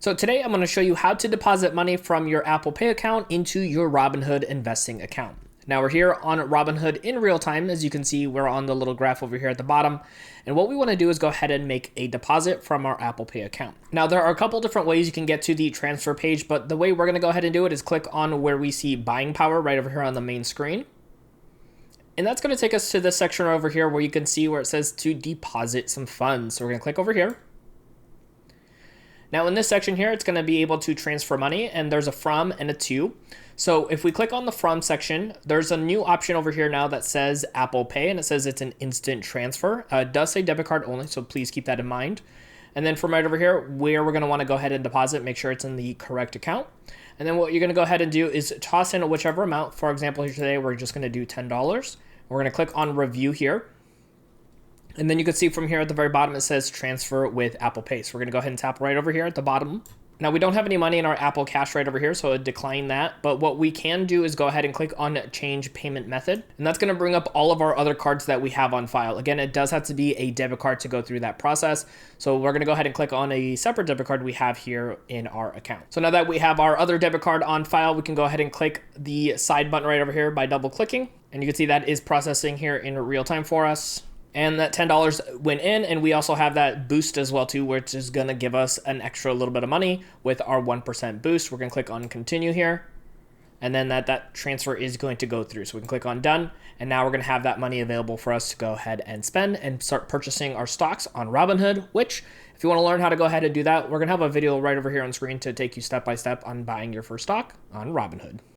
So today I'm going to show you how to deposit money from your Apple Pay account into your Robinhood investing account. Now we're here on Robinhood in real time. As you can see, we're on the little graph over here at the bottom. And what we want to do is go ahead and make a deposit from our Apple Pay account. Now there are a couple different ways you can get to the transfer page, but the way we're going to go ahead and do it is click on where we see buying power right over here on the main screen. And that's going to take us to this section over here where you can see where it says to deposit some funds. So we're going to click over here. Now in this section here, it's going to be able to transfer money, and there's a from and a to. So if we click on the from section, there's a new option over here now that says Apple Pay, and it says it's an instant transfer. It does say debit card only, so please keep that in mind. And then from right over here, where we're going to want to go ahead and deposit, make sure it's in the correct account. And then what you're going to go ahead and do is toss in whichever amount. For example, here today, we're just going to do $10. We're going to click on review here. And then you can see from here at the very bottom, it says transfer with Apple Pay. So we're going to go ahead and tap right over here at the bottom. Now we don't have any money in our Apple Cash right over here, so I'd decline that. But what we can do is go ahead and click on change payment method. And that's going to bring up all of our other cards that we have on file. Again, it does have to be a debit card to go through that process. So we're going to go ahead and click on a separate debit card we have here in our account. So now that we have our other debit card on file, we can go ahead and click the side button right over here by double clicking. And you can see that is processing here in real time for us. And that $10 went in, and we also have that boost as well too, which is gonna give us an extra little bit of money with our 1% boost. We're gonna click on continue here, and then that transfer is going to go through. So we can click on done, and now we're gonna have that money available for us to go ahead and spend and start purchasing our stocks on Robinhood, which if you wanna learn how to go ahead and do that, we're gonna have a video right over here on screen to take you step by step on buying your first stock on Robinhood.